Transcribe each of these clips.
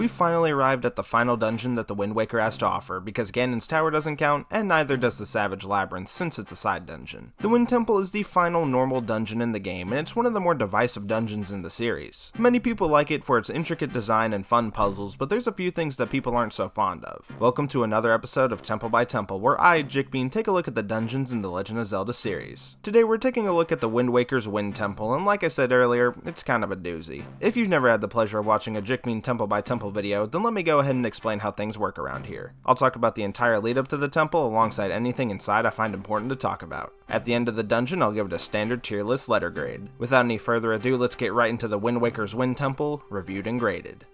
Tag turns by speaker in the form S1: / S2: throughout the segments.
S1: We've finally arrived at the final dungeon that the Wind Waker has to offer, because Ganon's Tower doesn't count, and neither does the Savage Labyrinth since it's a side dungeon. The Wind Temple is the final normal dungeon in the game, and it's one of the more divisive dungeons in the series. Many people like it for its intricate design and fun puzzles, but there's a few things that people aren't so fond of. Welcome to another episode of Temple by Temple, where I, Jickbean, take a look at the dungeons in the Legend of Zelda series. Today we're taking a look at the Wind Waker's Wind Temple, and like I said earlier, it's kind of a doozy. If you've never had the pleasure of watching a Jickbean Temple by Temple video, then let me go ahead and explain how things work around here. I'll talk about the entire lead up to the temple alongside anything inside I find important to talk about. At the end of the dungeon, I'll give it a standard tier list letter grade. Without any further ado, let's get right into the Wind Waker's Wind Temple, reviewed and graded.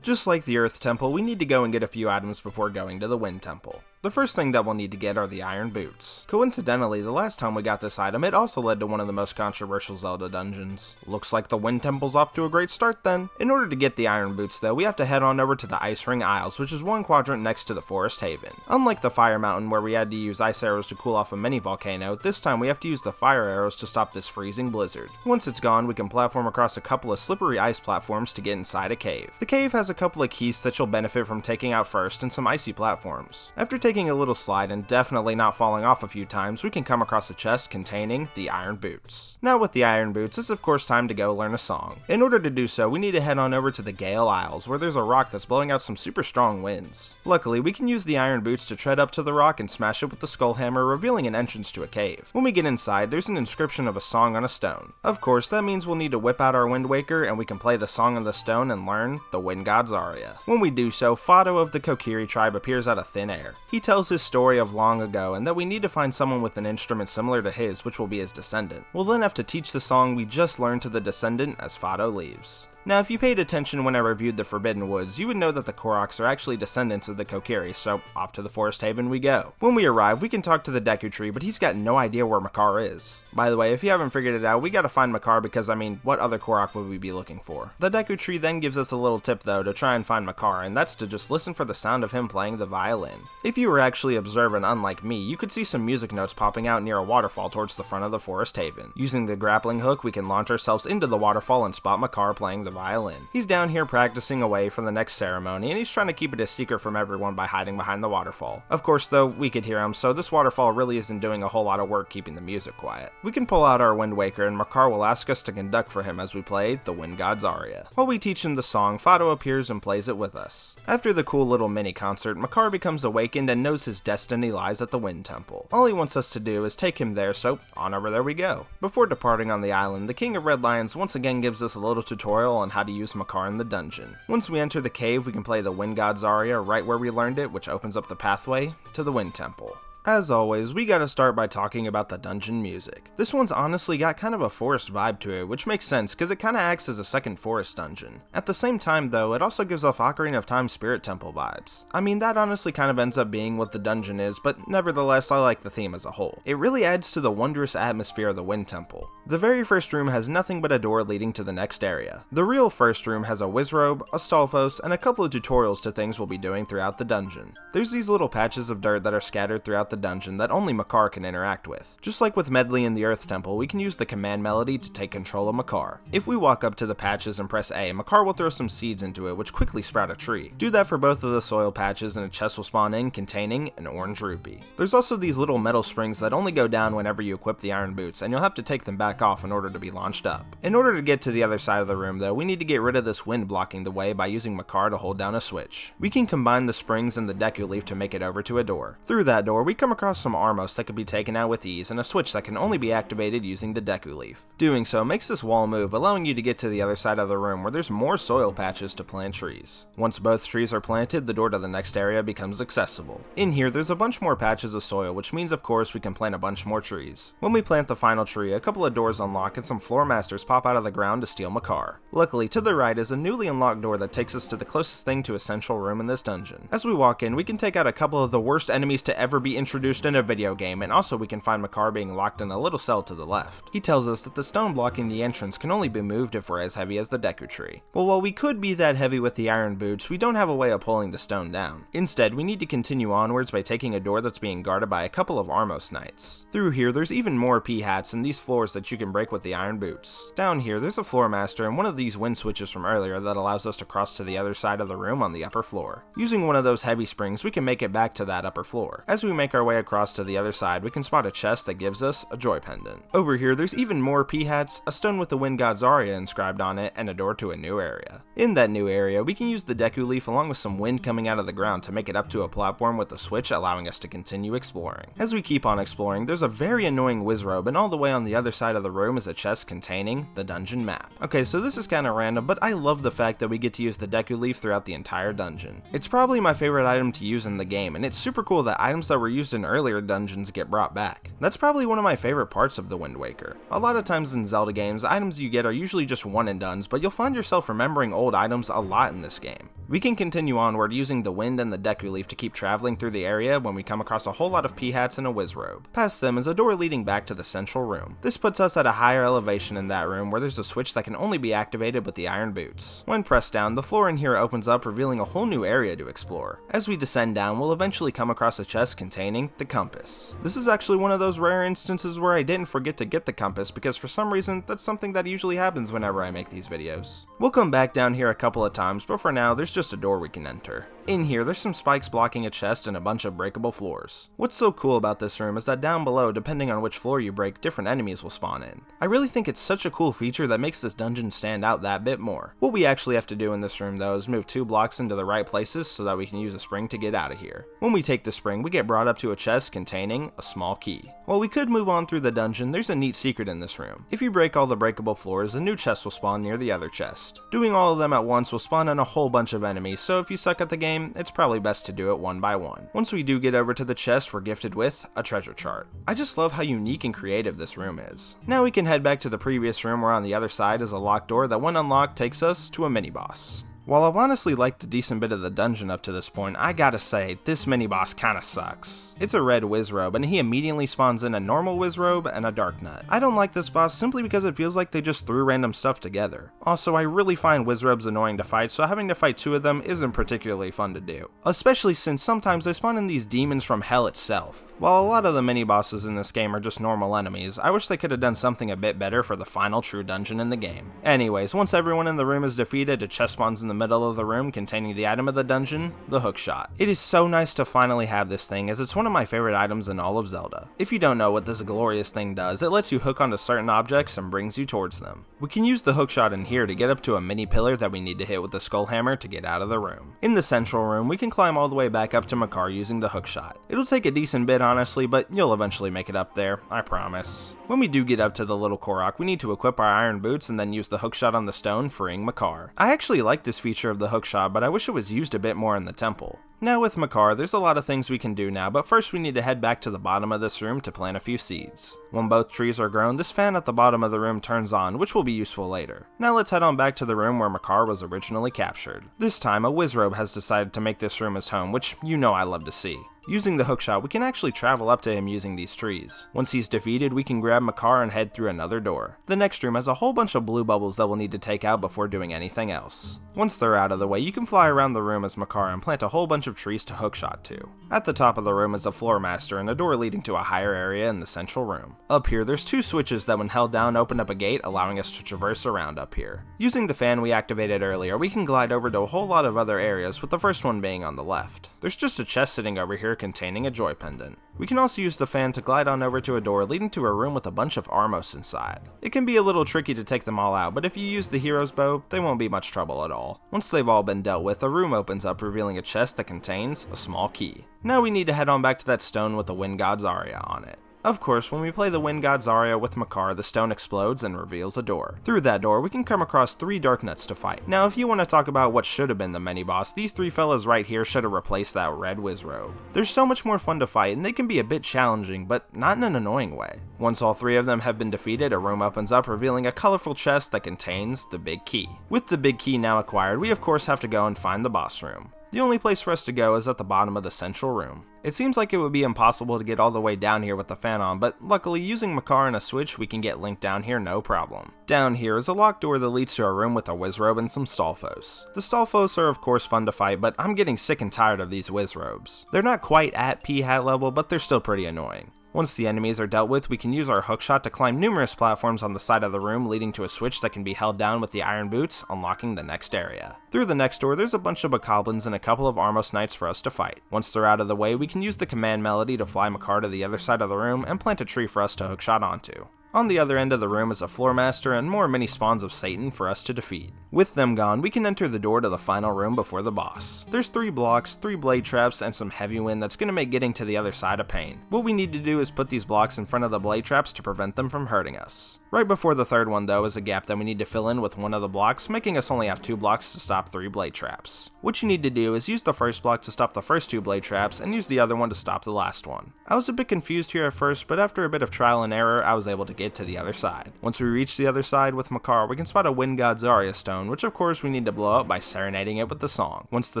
S1: Just like the Earth Temple, we need to go and get a few items before going to the Wind Temple. The first thing that we'll need to get are the Iron Boots. Coincidentally, the last time we got this item, it also led to one of the most controversial Zelda dungeons. Looks like the Wind Temple's off to a great start then. In order to get the Iron Boots though, we have to head on over to the Ice Ring Isles, which is one quadrant next to the Forest Haven. Unlike the Fire Mountain where we had to use ice arrows to cool off a mini volcano, this time we have to use the fire arrows to stop this freezing blizzard. Once it's gone, we can platform across a couple of slippery ice platforms to get inside a cave. The cave has a couple of keys that you'll benefit from taking out first and some icy platforms. After taking a little slide and definitely not falling off a few times, we can come across a chest containing the Iron Boots. Now with the Iron Boots, it's of course time to go learn a song. In order to do so, we need to head on over to the Gale Isles, where there's a rock that's blowing out some super strong winds. Luckily, we can use the Iron Boots to tread up to the rock and smash it with the Skull Hammer, revealing an entrance to a cave. When we get inside, there's an inscription of a song on a stone. Of course, that means we'll need to whip out our Wind Waker and we can play the song on the stone and learn the Wind God's aria. When we do so, Fado of the Kokiri tribe appears out of thin air. He tells his story of long ago and that we need to find someone with an instrument similar to his, which will be his descendant. We'll then have to teach the song we just learned to the descendant as Fado leaves. Now, if you paid attention when I reviewed the Forbidden Woods, you would know that the Koroks are actually descendants of the Kokiri, so off to the Forest Haven we go. When we arrive, we can talk to the Deku Tree, but he's got no idea where Makar is. By the way, if you haven't figured it out, we gotta find Makar because, what other Korok would we be looking for? The Deku Tree then gives us a little tip though to try and find Makar, and that's to just listen for the sound of him playing the violin. If you were actually observant, unlike me, you could see some music notes popping out near a waterfall towards the front of the Forest Haven. Using the grappling hook, we can launch ourselves into the waterfall and spot Makar playing the violin. He's down here practicing away for the next ceremony, and he's trying to keep it a secret from everyone by hiding behind the waterfall. Of course though, we could hear him, so this waterfall really isn't doing a whole lot of work keeping the music quiet. We can pull out our Wind Waker and Makar will ask us to conduct for him as we play the Wind God's aria. While we teach him the song, Fado appears and plays it with us. After the cool little mini concert, Makar becomes awakened and knows his destiny lies at the Wind Temple. All he wants us to do is take him there, so on over there we go. Before departing on the island, the King of Red Lions once again gives us a little tutorial on how to use Makar in the dungeon. Once we enter the cave, we can play the Wind God's aria right where we learned it, which opens up the pathway to the Wind Temple. As always, we gotta start by talking about the dungeon music. This one's honestly got kind of a forest vibe to it, which makes sense because it kinda acts as a second forest dungeon. At the same time though, it also gives off Ocarina of Time Spirit Temple vibes. That honestly kind of ends up being what the dungeon is, but nevertheless I like the theme as a whole. It really adds to the wondrous atmosphere of the Wind Temple. The very first room has nothing but a door leading to the next area. The real first room has a Wizrobe, a Stalfos, and a couple of tutorials to things we'll be doing throughout the dungeon. There's these little patches of dirt that are scattered throughout the dungeon that only Makar can interact with. Just like with Medley in the Earth Temple, we can use the command melody to take control of Makar. If we walk up to the patches and press A, Makar will throw some seeds into it, which quickly sprout a tree. Do that for both of the soil patches and a chest will spawn in containing an orange rupee. There's also these little metal springs that only go down whenever you equip the Iron Boots, and you'll have to take them back off in order to be launched up. In order to get to the other side of the room though, we need to get rid of this wind blocking the way by using Makar to hold down a switch. We can combine the springs and the Deku Leaf to make it over to a door. Through that door, we come across some Armos that can be taken out with ease and a switch that can only be activated using the Deku Leaf. Doing so makes this wall move, allowing you to get to the other side of the room where there's more soil patches to plant trees. Once both trees are planted, the door to the next area becomes accessible. In here, there's a bunch more patches of soil, which means of course we can plant a bunch more trees. When we plant the final tree, a couple of doors unlock and some floor masters pop out of the ground to steal Makar. Luckily, to the right is a newly unlocked door that takes us to the closest thing to a central room in this dungeon. As we walk in, we can take out a couple of the worst enemies to ever be introduced introduced in a video game, and also we can find Makar being locked in a little cell to the left. He tells us that the stone blocking the entrance can only be moved if we're as heavy as the Deku Tree. Well, while we could be that heavy with the iron boots, we don't have a way of pulling the stone down. Instead, we need to continue onwards by taking a door that's being guarded by a couple of Armos Knights. Through here, there's even more P-hats and these floors that you can break with the iron boots. Down here, there's a floor master and one of these wind switches from earlier that allows us to cross to the other side of the room on the upper floor. Using one of those heavy springs, we can make it back to that upper floor. As we make our way across to the other side, we can spot a chest that gives us a joy pendant. Over here, there's even more P-hats, a stone with the wind god Zarya inscribed on it, and a door to a new area. In that new area, we can use the Deku Leaf along with some wind coming out of the ground to make it up to a platform with a switch allowing us to continue exploring. As we keep on exploring, there's a very annoying Wizrobe, and all the way on the other side of the room is a chest containing the dungeon map. Okay, so this is kinda random, but I love the fact that we get to use the Deku Leaf throughout the entire dungeon. It's probably my favorite item to use in the game, and it's super cool that items that were used in earlier dungeons get brought back. That's probably one of my favorite parts of the Wind Waker. A lot of times in Zelda games, items you get are usually just one and dones, but you'll find yourself remembering old items a lot in this game. We can continue onward using the wind and the Deku Leaf to keep traveling through the area when we come across a whole lot of P-hats and a Wizrobe. Past them is a door leading back to the central room. This puts us at a higher elevation in that room where there's a switch that can only be activated with the iron boots. When pressed down, the floor in here opens up, revealing a whole new area to explore. As we descend down, we'll eventually come across a chest containing the compass. This is actually one of those rare instances where I didn't forget to get the compass because for some reason that's something that usually happens whenever I make these videos. We'll come back down here a couple of times, but for now there's just a door we can enter. In here, there's some spikes blocking a chest and a bunch of breakable floors. What's so cool about this room is that down below, depending on which floor you break, different enemies will spawn in. I really think it's such a cool feature that makes this dungeon stand out that bit more. What we actually have to do in this room though is move 2 blocks into the right places so that we can use a spring to get out of here. When we take the spring, we get brought up to a chest containing a small key. While we could move on through the dungeon, there's a neat secret in this room. If you break all the breakable floors, a new chest will spawn near the other chest. Doing all of them at once will spawn in a whole bunch of enemies, so if you suck at the game, it's probably best to do it one by one. Once we do get over to the chest, we're gifted with a treasure chart. I just love how unique and creative this room is. Now we can head back to the previous room where on the other side is a locked door that when unlocked takes us to a mini boss. While I've honestly liked a decent bit of the dungeon up to this point, I gotta say, this mini-boss kinda sucks. It's a red Wizrobe, and he immediately spawns in a normal Wizrobe and a Dark Nut. I don't like this boss simply because it feels like they just threw random stuff together. Also, I really find Wizrobes annoying to fight, so having to fight 2 of them isn't particularly fun to do. Especially since sometimes they spawn in these demons from hell itself. While a lot of the mini-bosses in this game are just normal enemies, I wish they could have done something a bit better for the final true dungeon in the game. Anyways, once everyone in the room is defeated, a chest spawns in the middle of the room containing the item of the dungeon, the hookshot. It is so nice to finally have this thing, as it's one of my favorite items in all of Zelda. If you don't know what this glorious thing does, it lets you hook onto certain objects and brings you towards them. We can use the hookshot in here to get up to a mini pillar that we need to hit with the skull hammer to get out of the room. In the central room, we can climb all the way back up to Makar using the hookshot. It'll take a decent bit honestly, but you'll eventually make it up there, I promise. When we do get up to the little Korok, we need to equip our iron boots and then use the hookshot on the stone, freeing Makar. I actually like this feature of the hookshot, but I wish it was used a bit more in the temple. Now with Makar, there's a lot of things we can do now, but first we need to head back to the bottom of this room to plant a few seeds. When both trees are grown, this fan at the bottom of the room turns on, which will be useful later. Now let's head on back to the room where Makar was originally captured. This time, a Wizrobe has decided to make this room his home, which you know I love to see. Using the hookshot, we can actually travel up to him using these trees. Once he's defeated, we can grab Makar and head through another door. The next room has a whole bunch of blue bubbles that we'll need to take out before doing anything else. Once they're out of the way, you can fly around the room as Makar and plant a whole bunch of trees to hookshot to. At the top of the room is a floor master and a door leading to a higher area in the central room. Up here, there's 2 switches that when held down open up a gate, allowing us to traverse around up here. Using the fan we activated earlier, we can glide over to a whole lot of other areas, with the first one being on the left. There's just a chest sitting over here containing a joy pendant. We can also use the fan to glide on over to a door leading to a room with a bunch of Armos inside. It can be a little tricky to take them all out, but if you use the hero's bow, they won't be much trouble at all. Once they've all been dealt with, a room opens up revealing a chest that contains a small key. Now we need to head on back to that stone with the wind god Zarya on it. Of course, when we play the wind god Zarya with Makar, the stone explodes and reveals a door. Through that door, we can come across 3 dark nuts to fight. Now, if you want to talk about what should have been the mini-boss, these 3 fellas right here should have replaced that red Wizrobe. They're so much more fun to fight, and they can be a bit challenging, but not in an annoying way. Once all 3 of them have been defeated, a room opens up revealing a colorful chest that contains the big key. With the big key now acquired, we of course have to go and find the boss room. The only place for us to go is at the bottom of the central room. It seems like it would be impossible to get all the way down here with the fan on, but luckily using Makar and a switch we can get Link down here no problem. Down here is a locked door that leads to a room with a Wizrobe and some Stalfos. The Stalfos are of course fun to fight, but I'm getting sick and tired of these Wizrobes. They're not quite at P-Hat level, but they're still pretty annoying. Once the enemies are dealt with, we can use our hookshot to climb numerous platforms on the side of the room, leading to a switch that can be held down with the iron boots, unlocking the next area. Through the next door, there's a bunch of bokoblins and a couple of Armos Knights for us to fight. Once they're out of the way, we can use the command melody to fly Makar to the other side of the room and plant a tree for us to hookshot onto. On the other end of the room is a Floor Master and more mini spawns of Satan for us to defeat. With them gone, we can enter the door to the final room before the boss. There's 3 blocks, 3 blade traps, and some heavy wind that's going to make getting to the other side a pain. What we need to do is put these blocks in front of the blade traps to prevent them from hurting us. Right before the third one though is a gap that we need to fill in with one of the blocks, making us only have 2 blocks to stop 3 blade traps. What you need to do is use the first block to stop the first 2 blade traps and use the other one to stop the last one. I was a bit confused here at first, but after a bit of trial and error I was able to get to the other side. Once we reach the other side with Makar, we can spot a Wind God Zarya stone, which of course we need to blow up by serenading it with the song. Once the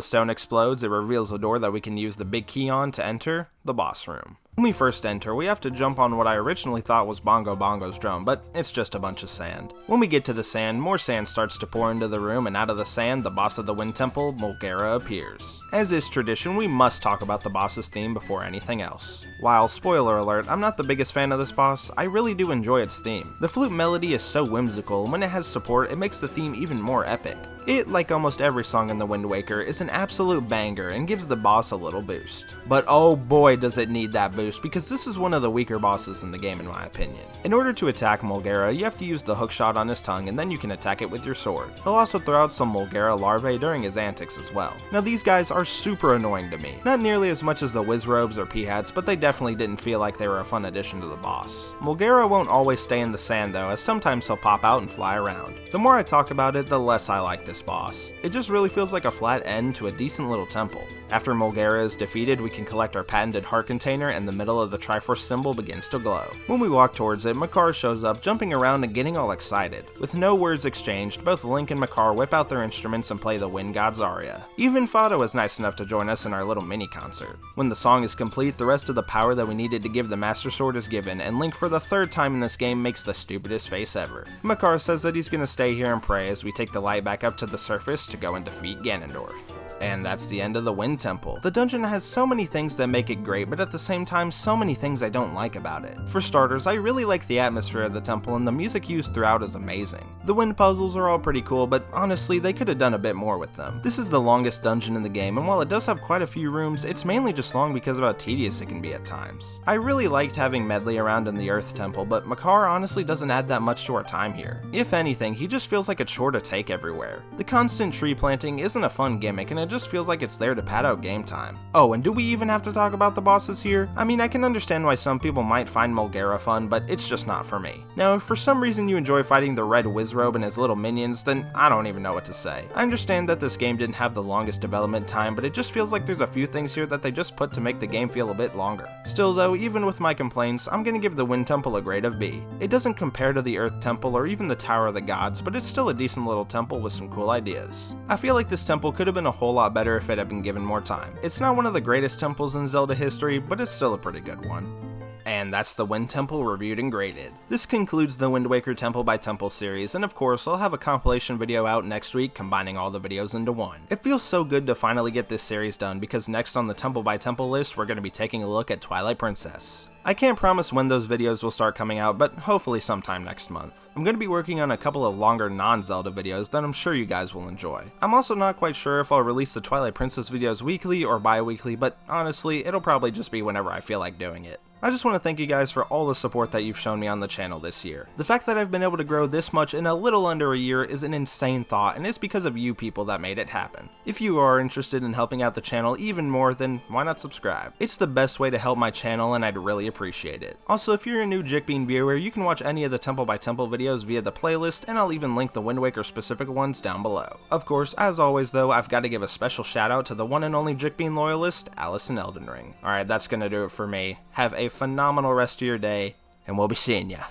S1: stone explodes, it reveals a door that we can use the big key on to enter the boss room. When we first enter, we have to jump on what I originally thought was Bongo Bongo's drum, but it's just a bunch of sand. When we get to the sand, more sand starts to pour into the room, and out of the sand, the boss of the Wind Temple, Mulgara, appears. As is tradition, we must talk about the boss's theme before anything else. While, spoiler alert, I'm not the biggest fan of this boss, I really do enjoy its theme. The flute melody is so whimsical, and when it has support, it makes the theme even more epic. It, like almost every song in the Wind Waker, is an absolute banger and gives the boss a little boost. But oh boy does it need that boost, because this is one of the weaker bosses in the game in my opinion. In order to attack Mulgara, you have to use the hookshot on his tongue and then you can attack it with your sword. He'll also throw out some Mulgara larvae during his antics as well. Now these guys are super annoying to me. Not nearly as much as the Wizrobes or P-Hats, but they definitely didn't feel like they were a fun addition to the boss. Mulgara won't always stay in the sand though, as sometimes he'll pop out and fly around. The more I talk about it, the less I like this boss. It just really feels like a flat end to a decent little temple. After Mulgara is defeated, we can collect our patented heart container and the middle of the Triforce symbol begins to glow. When we walk towards it, Makar shows up, jumping around and getting all excited. With no words exchanged, both Link and Makar whip out their instruments and play the Wind God Zarya. Even Fado was nice enough to join us in our little mini concert. When the song is complete, the rest of the power that we needed to give the Master Sword is given, and Link for the 3rd time in this game makes the stupidest face ever. Makar says that he's gonna stay here and pray as we take the light back up to the surface to go and defeat Ganondorf. And that's the end of the Wind Temple. The dungeon has so many things that make it great, but at the same time, so many things I don't like about it. For starters, I really like the atmosphere of the temple and the music used throughout is amazing. The wind puzzles are all pretty cool, but honestly, they could have done a bit more with them. This is the longest dungeon in the game, and while it does have quite a few rooms, it's mainly just long because of how tedious it can be at times. I really liked having Medley around in the Earth Temple, but Makar honestly doesn't add that much to our time here. If anything, he just feels like a chore to take everywhere. The constant tree planting isn't a fun gimmick, and it just feels like it's there to pad out game time. Oh, and do we even have to talk about the bosses here? I mean, I can understand why some people might find Mulgara fun, but it's just not for me. Now, if for some reason you enjoy fighting the red Wizrobe and his little minions, then I don't even know what to say. I understand that this game didn't have the longest development time, but it just feels like there's a few things here that they just put to make the game feel a bit longer. Still though, even with my complaints, I'm gonna give the Wind Temple a grade of B. It doesn't compare to the Earth Temple or even the Tower of the Gods, but it's still a decent little temple with some cool ideas. I feel like this temple could have been a whole lot better if it had been given more time. It's not one of the greatest temples in Zelda history, but it's still a pretty good one. And that's the Wind Temple reviewed and graded. This concludes the Wind Waker Temple by Temple series, and of course I'll have a compilation video out next week combining all the videos into one. It feels so good to finally get this series done because next on the Temple by Temple list we're going to be taking a look at Twilight Princess. I can't promise when those videos will start coming out, but hopefully sometime next month. I'm going to be working on a couple of longer non-Zelda videos that I'm sure you guys will enjoy. I'm also not quite sure if I'll release the Twilight Princess videos weekly or bi-weekly, but honestly, it'll probably just be whenever I feel like doing it. I just want to thank you guys for all the support that you've shown me on the channel this year. The fact that I've been able to grow this much in a little under a year is an insane thought, and it's because of you people that made it happen. If you are interested in helping out the channel even more, then why not subscribe? It's the best way to help my channel and I'd really appreciate it. Also, if you're a new Jickbean viewer, you can watch any of the Temple by Temple videos via the playlist, and I'll even link the Wind Waker specific ones down below. Of course, as always though, I've got to give a special shout out to the one and only Jickbean loyalist, Alice in Elden Ring. Alright, that's gonna do it for me. Have a phenomenal rest of your day, and we'll be seeing ya.